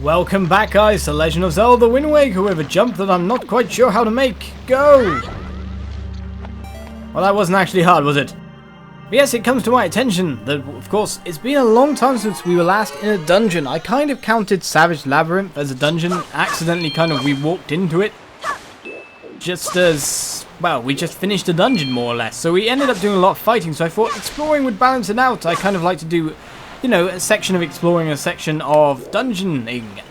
Welcome back, guys, to Legend of Zelda Wind Waker with a jump that I'm not quite sure how to make. Go! Well, that wasn't actually hard, was it? But yes, it comes to my attention that, of course, it's been a long time since we were last in a dungeon. I kind of counted Savage Labyrinth as a dungeon, accidentally we walked into it. Just as, well, we just finished a dungeon, more or less. So we ended up doing a lot of fighting, so I thought exploring would balance it out. I kind of like to do, you know, a section of exploring, a section of dungeoning.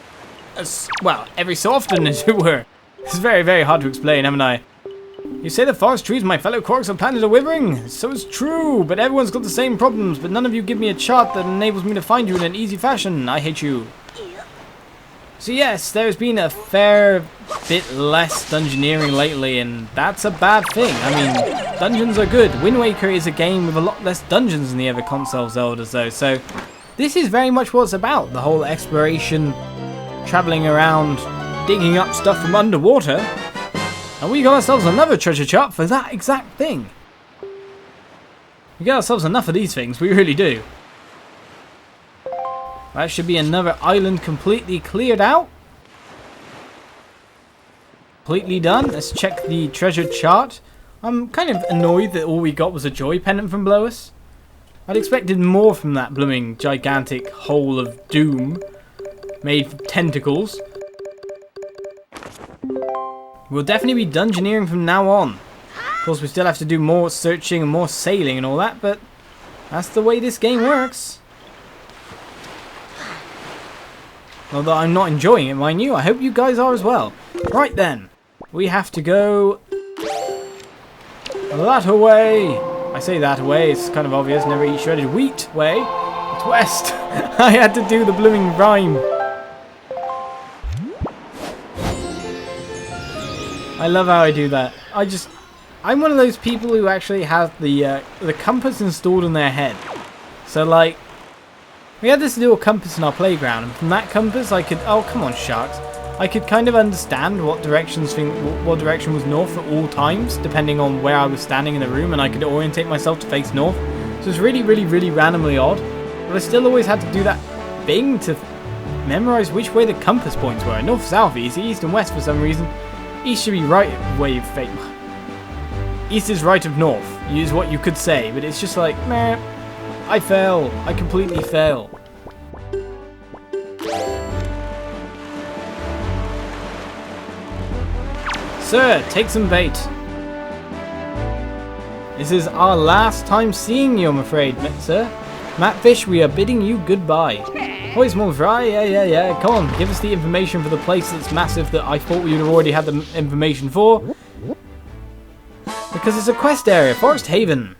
Well, every so often, as it were. It's very, very hard to explain, haven't I? You say the forest trees my fellow Koroks have planted are withering? So it's true, but everyone's got the same problems, but none of you give me a chart that enables me to find you in an easy fashion. I hate you. So yes, there's been a fair bit less dungeoneering lately, and that's a bad thing. I mean, dungeons are good. Wind Waker is a game with a lot less dungeons than the other console Zeldas, though, so this is very much what it's about. The whole exploration, traveling around, digging up stuff from underwater, and we got ourselves another treasure chart for that exact thing. We got ourselves enough of these things, we really do. That should be another island completely cleared out. Completely done. Let's check the treasure chart. I'm kind of annoyed that all we got was a joy pendant from Blois. I'd expected more from that blooming gigantic hole of doom made from tentacles. We'll definitely be dungeoneering from now on. Of course, we still have to do more searching and more sailing and all that, but that's the way this game works. Although I'm not enjoying it, mind you, I hope you guys are as well. Right then, we have to go that way. I say that way, it's kind of obvious, never eat shredded wheat way. It's west. I had to do the blooming rhyme. I love how I do that. I'm one of those people who actually have the compass installed in their head. So like, we had this little compass in our playground, and from that compass I could, oh come on sharks, I could kind of understand what direction was north at all times, depending on where I was standing in the room, and I could orientate myself to face north. So it's really, really, really randomly odd, but I still always had to do that thing to memorize which way the compass points were. North, south, east, east and west for some reason. East should be right where you face. East is right of north, is what you could say, but it's just like, meh. I fail. I completely fail. Sir, take some bait. This is our last time seeing you, I'm afraid, sir. Matfish, we are bidding you goodbye. Oh, it's more fry? Yeah. Come on, give us the information for the place that's massive that I thought we'd already had the information for. Because it's a quest area, Forest Haven.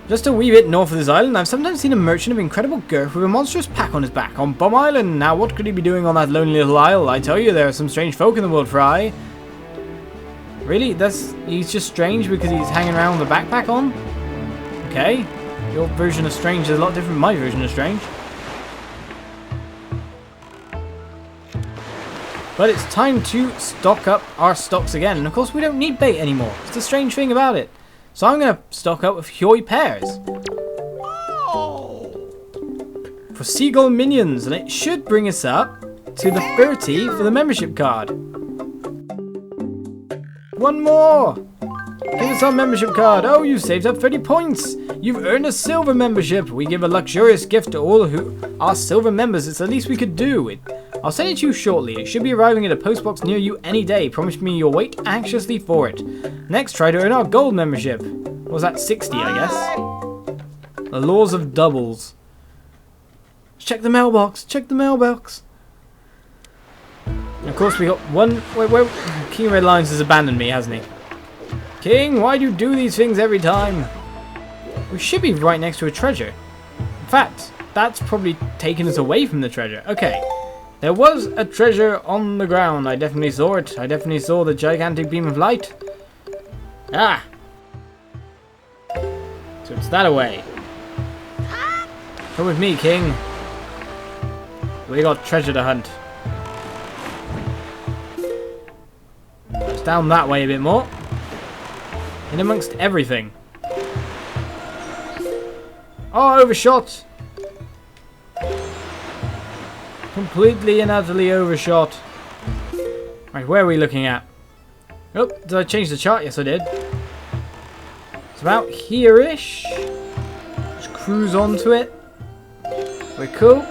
Just a wee bit north of this island, I've sometimes seen a merchant of incredible girth with a monstrous pack on his back on Bomb Island. Now, what could he be doing on that lonely little isle? I tell you, there are some strange folk in the world, Fry. Really? He's just strange because he's hanging around with a backpack on? Okay. Your version of strange is a lot different from my version of strange. But it's time to stock up our stocks again. And of course, we don't need bait anymore. It's the strange thing about it. So I'm going to stock up with Hyoi pears. For seagull minions. And it should bring us up to the 30 for the membership card. One more. Give us our membership card. Oh, you saved up 30 points. You've earned a silver membership. We give a luxurious gift to all who are silver members. It's the least we could do. I'll send it to you shortly. It should be arriving at a postbox near you any day. Promise me you'll wait anxiously for it. Next, try to earn our gold membership. What was that, 60, I guess? The laws of doubles. Check the mailbox. Check the mailbox. And of course, we got one. Wait. King Red Lions has abandoned me, hasn't he? King, why do you do these things every time? We should be right next to a treasure. In fact, that's probably taken us away from the treasure. Okay. There was a treasure on the ground. I definitely saw it. I definitely saw the gigantic beam of light. Ah! So it's that away. Come with me, King. We got treasure to hunt. It's down that way a bit more. In amongst everything. Oh, overshot. Completely and utterly overshot. Right, where are we looking at? Oh, did I change the chart? Yes, I did. It's about here-ish. Just cruise onto it. We're cool.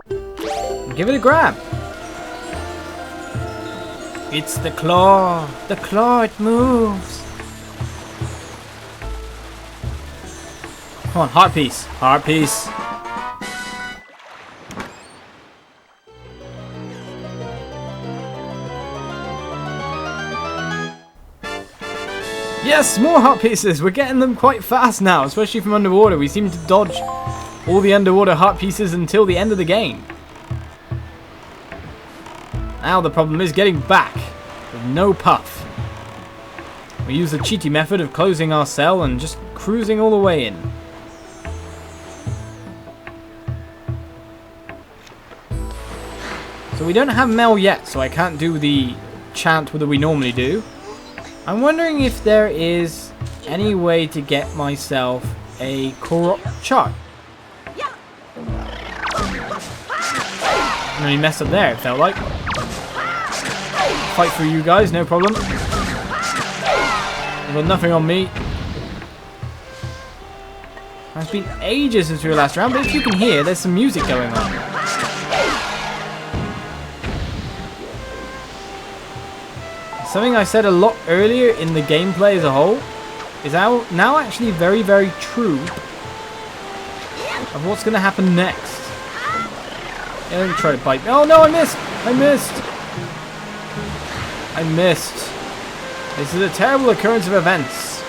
And give it a grab. It's the claw. The claw, it moves. Come on, heart piece. Heart piece. Yes, more heart pieces. We're getting them quite fast now, especially from underwater. We seem to dodge all the underwater heart pieces until the end of the game. Now the problem is getting back with no puff. We use the cheaty method of closing our cell and just cruising all the way in. So we don't have Mel yet, so I can't do the chant that we normally do. I'm wondering if there is any way to get myself a Korok Chart. I really messed up there, it felt like. Fight for you guys, no problem. I've got nothing on me. It's been ages since we were last around, but if you can hear, there's some music going on. Something I said a lot earlier in the gameplay as a whole is now actually very, very true of what's going to happen next. Yeah, let me try to bite me. Oh no, I missed! I missed! I missed. This is a terrible occurrence of events.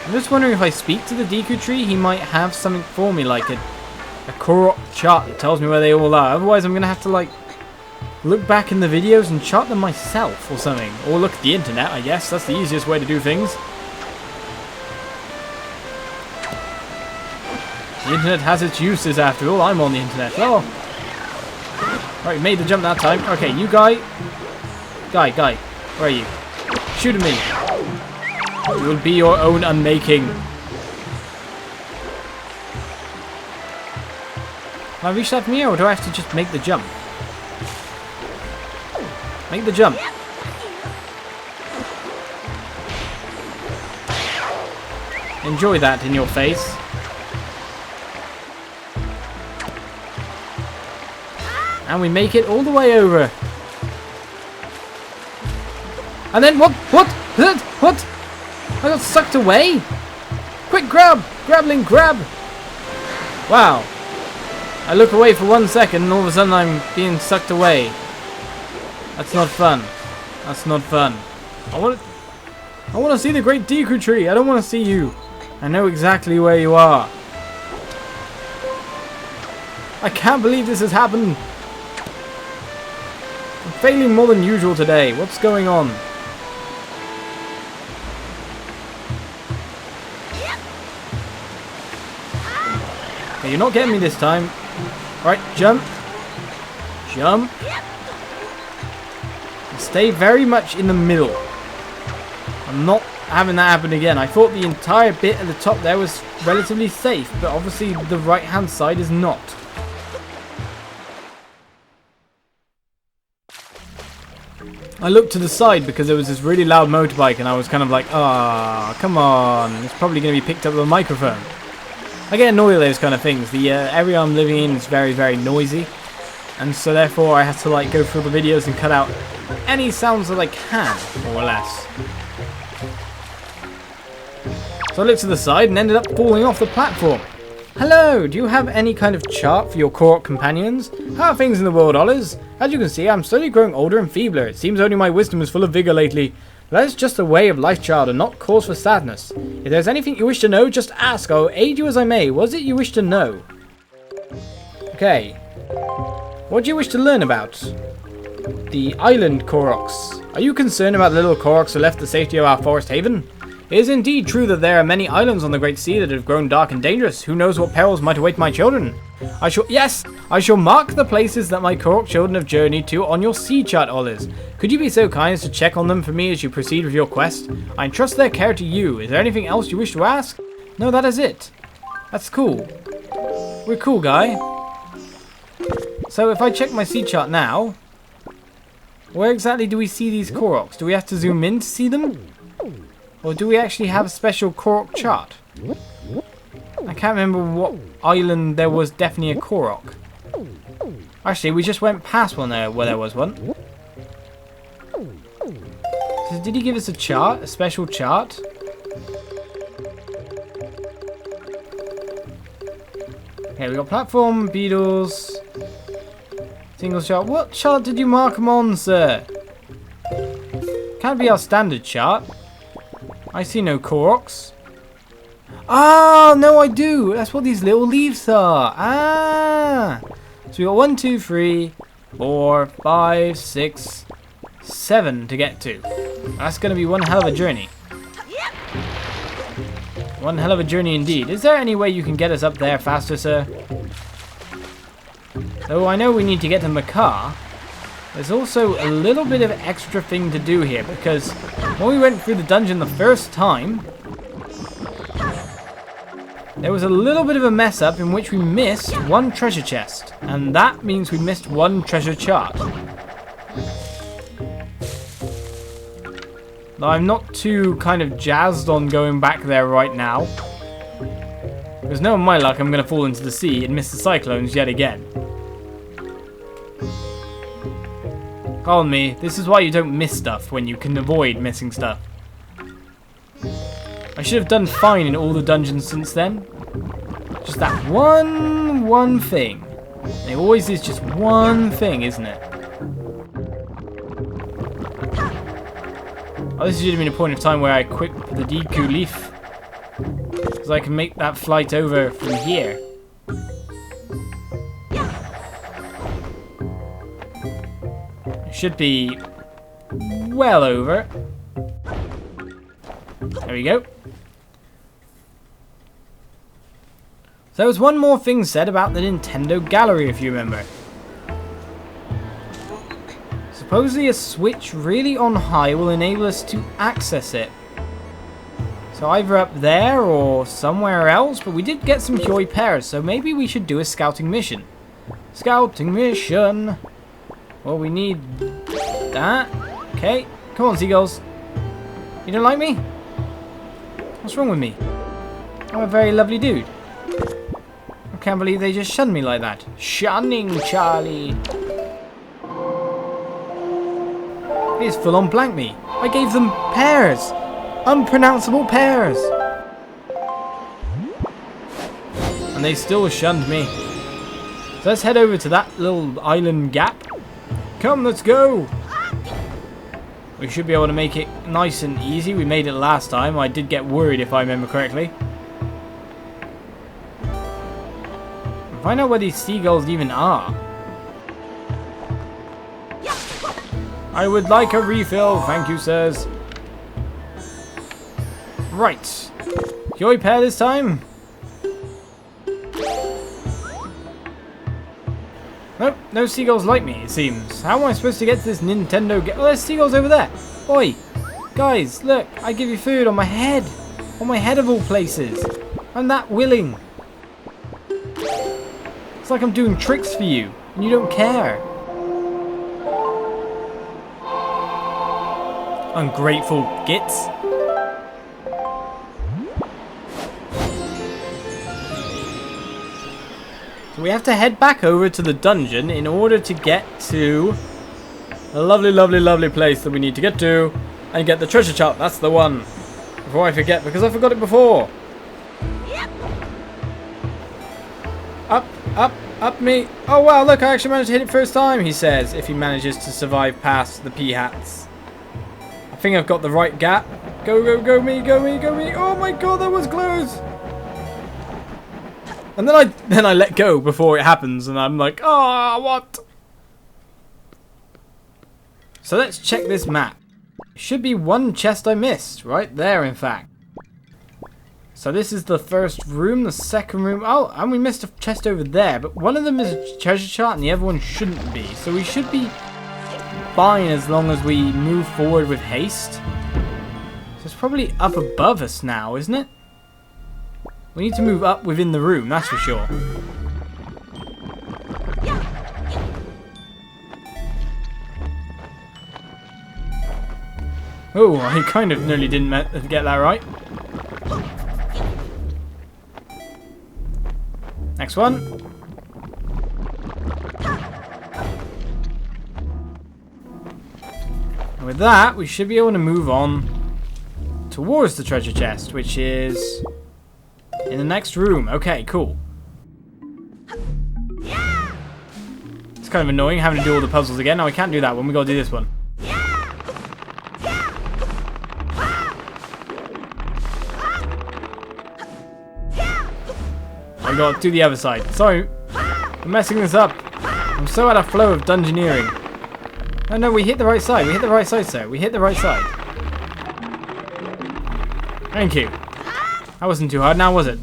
I'm just wondering if I speak to the Deku Tree, he might have something for me, like a Korok Chart that tells me where they all are. Otherwise, I'm going to have to, like, look back in the videos and chart them myself or something. Or look at the internet, I guess. That's the easiest way to do things. The internet has its uses after all. I'm on the internet. Oh. Right, made the jump that time. Okay, you guy. Guy. Where are you? Shoot at me. You will be your own unmaking. Can I reach that from here, or do I have to just make the jump? Make the jump. Enjoy that in your face. And we make it all the way over. And then what? What? I got sucked away? Quick grab! Grabbling grab! Wow. I look away for 1 second and all of a sudden I'm being sucked away. That's not fun. That's not fun. I want to see the great Deku Tree. I don't want to see you. I know exactly where you are. I can't believe this has happened. I'm failing more than usual today. What's going on? Okay, you're not getting me this time. Alright, jump. Jump. Stay very much in the middle. I'm not having that happen again. I thought the entire bit at the top there was relatively safe, but obviously the right hand side is not. I looked to the side because there was this really loud motorbike and I was kind of like, ah, come on, it's probably going to be picked up with a microphone. I get annoyed with those kind of things. The area I'm living in is very, very noisy, and so therefore I have to like go through the videos and cut out any sounds that I can, more or less. So I looked to the side and ended up falling off the platform. Hello, do you have any kind of chart for your Korok companions? How are things in the world, Oliz? As you can see, I'm slowly growing older and feebler. It seems only my wisdom is full of vigor lately. But that is just a way of life, child, and not cause for sadness. If there's anything you wish to know, just ask. I'll aid you as I may. What is it you wish to know? Okay. What do you wish to learn about? The island Koroks. Are you concerned about the little Koroks who left the safety of our forest haven? It is indeed true that there are many islands on the great sea that have grown dark and dangerous. Who knows what perils might await my children? Yes! I shall mark the places that my Korok children have journeyed to on your sea chart, Oliz. Could you be so kind as to check on them for me as you proceed with your quest? I entrust their care to you. Is there anything else you wish to ask? No, that is it. That's cool. We're cool, guy. So if I check my sea chart now, where exactly do we see these Koroks? Do we have to zoom in to see them? Or do we actually have a special Korok chart? I can't remember what island there was definitely a Korok. Actually, we just went past one there where there was one. So did he give us a chart? A special chart? Okay, we got platform, beetles, single chart. What chart did you mark them on, sir? Can't be our standard chart. I see no Koroks. Ah, no, I do. That's what these little leaves are. Ah. So we got 1, 2, 3, 4, 5, 6, 7 to get to. That's going to be one hell of a journey. One hell of a journey indeed. Is there any way you can get us up there faster, sir? Though I know we need to get to Makar, there's also a little bit of extra thing to do here, because when we went through the dungeon the first time, there was a little bit of a mess up in which we missed one treasure chest, and that means we missed one treasure chart. Now, I'm not too kind of jazzed on going back there right now, because knowing my luck, I'm going to fall into the sea and miss the cyclones yet again. Pardon me, this is why you don't miss stuff when you can avoid missing stuff. I should have done fine in all the dungeons since then. Just that one thing. And it always is just one thing, isn't it? Oh, this should have been a point of time where I equip the Deku leaf, because I can make that flight over from here. It should be well over. There we go. So there was one more thing said about the Nintendo Gallery, if you remember. Supposedly a switch really on high will enable us to access it. So either up there or somewhere else, but we did get some Hyoi pears, so maybe we should do a scouting mission. Scouting mission! Well, we need that. Okay, come on, seagulls. You don't like me? What's wrong with me? I'm a very lovely dude. I can't believe they just shunned me like that. Shunning, Charlie. They just full on blanked me. I gave them pears. Unpronounceable pears. And they still shunned me. So let's head over to that little island gap. Come, let's go. We should be able to make it nice and easy. We made it last time. I did get worried if I remember correctly. Find out where these seagulls even are. I would like a refill, thank you, sirs. Right. Hyoi pear this time? Nope, no seagulls like me, it seems. How am I supposed to get to this Nintendo Oh, there's seagulls over there. Oi! Guys, look, I give you food on my head. On my head of all places. I'm that willing. It's like I'm doing tricks for you, and you don't care. Ungrateful gits. So we have to head back over to the dungeon in order to get to a lovely, lovely, lovely place that we need to get to and get the treasure chart. That's the one. Before I forget, because I forgot it before. Up me. Oh wow, look, I actually managed to hit it first time, he says, if he manages to survive past the pea-hats. I think I've got the right gap. Go, go, go me, go me, go me. Oh my god, that was close. And then I let go before it happens, and I'm like, ah, what? So let's check this map. Should be one chest I missed, right there in fact. So this is the first room, the second room. Oh, and we missed a chest over there, but one of them is a treasure chart and the other one shouldn't be. So we should be fine as long as we move forward with haste. So it's probably up above us now, isn't it? We need to move up within the room, that's for sure. Oh, I kind of nearly didn't get that right. Next one. And with that, we should be able to move on towards the treasure chest, which is in the next room. Okay, cool. It's kind of annoying having to do all the puzzles again. No, we can't do that one. We gotta do this one. I gotta do the other side. Sorry, I'm messing this up. I'm so out of flow of dungeoneering. Oh no, we hit the right side. We hit the right side, sir. We hit the right side. Thank you. That wasn't too hard now, was it?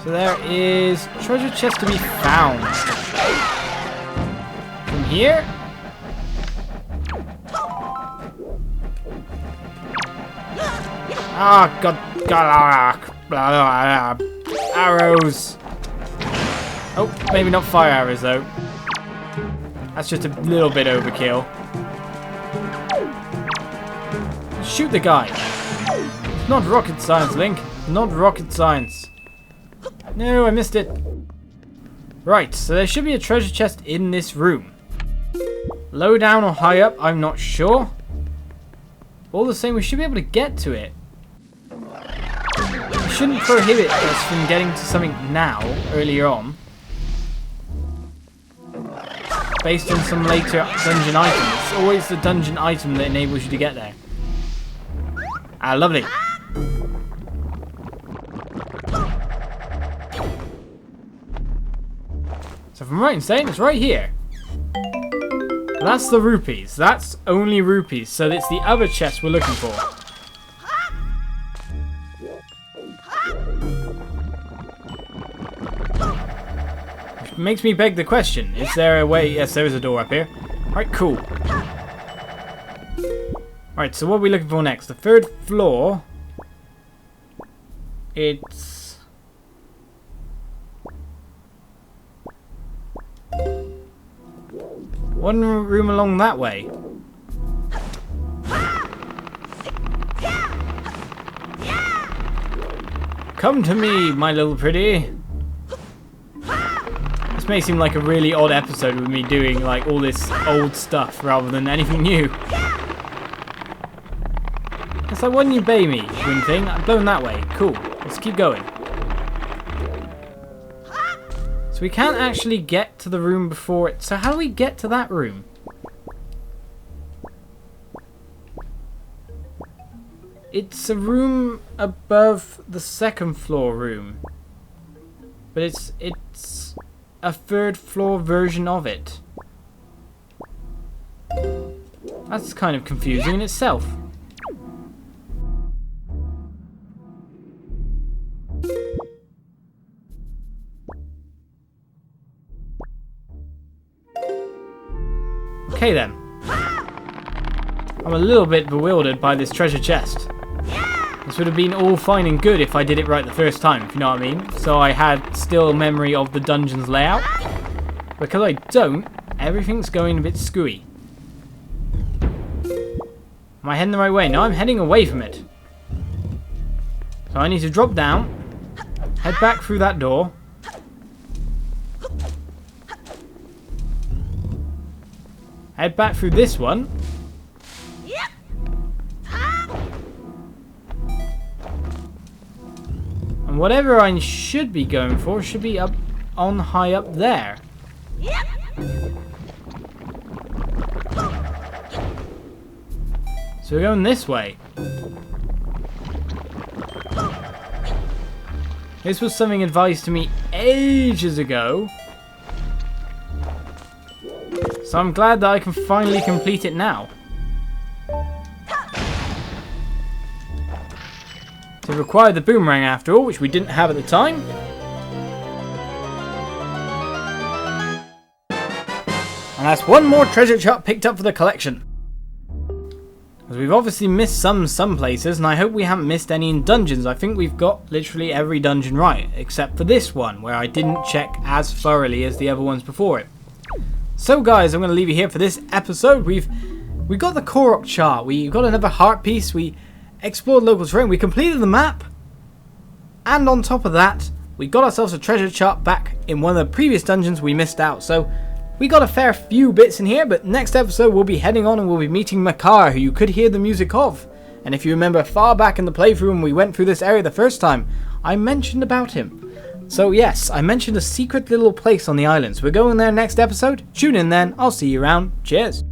So there is treasure chest to be found. From here? Ah, God, arrows. Oh, maybe not fire arrows though. That's just a little bit overkill. Shoot the guy. It's not rocket science, Link. Not rocket science. No, I missed it. Right, so there should be a treasure chest in this room. Low down or high up, I'm not sure. All the same, we should be able to get to it. It shouldn't prohibit us from getting to something now, earlier on. Based on some later dungeon item. It's always the dungeon item that enables you to get there. Ah, lovely. So if I'm right in saying, it's right here. That's the rupees. That's only rupees. So it's the other chest we're looking for. Which makes me beg the question. Is there a way? Yes, there is a door up here. Alright, cool. Alright, so what are we looking for next? The third floor. It's... one room along that way. Come to me, my little pretty. This may seem like a really odd episode with me doing like all this old stuff rather than anything new. It's like, why didn't you bay me, wing thing? I'm blown that way. Cool. Let's keep going. So we can't actually get to the room before it. So how do we get to that room? It's a room above the second floor room. But it's a third floor version of it. That's kind of confusing in itself. Okay then. I'm a little bit bewildered by this treasure chest. This would have been all fine and good if I did it right the first time, if you know what I mean. So I had still memory of the dungeon's layout. Because I don't, everything's going a bit screwy. Am I heading the right way? No, I'm heading away from it. So I need to drop down, head back through that door. Head back through this one. And whatever I should be going for should be up on high up there. So we're going this way. This was something advised to me ages ago. So I'm glad that I can finally complete it now. So it required the boomerang after all, which we didn't have at the time. And that's one more treasure chart picked up for the collection. Because we've obviously missed some places, and I hope we haven't missed any in dungeons. I think we've got literally every dungeon right, except for this one, where I didn't check as thoroughly as the other ones before it. So guys, I'm going to leave you here for this episode. We got the Korok Chart, we got another heart piece, we explored local terrain, we completed the map, and on top of that, we got ourselves a treasure chart back in one of the previous dungeons we missed out. So we got a fair few bits in here, but next episode we'll be heading on and we'll be meeting Makar, who you could hear the music of. And if you remember far back in the playthrough when we went through this area the first time, I mentioned about him. So yes, I mentioned a secret little place on the island. So we're going there next episode. Tune in then, I'll see you around. Cheers.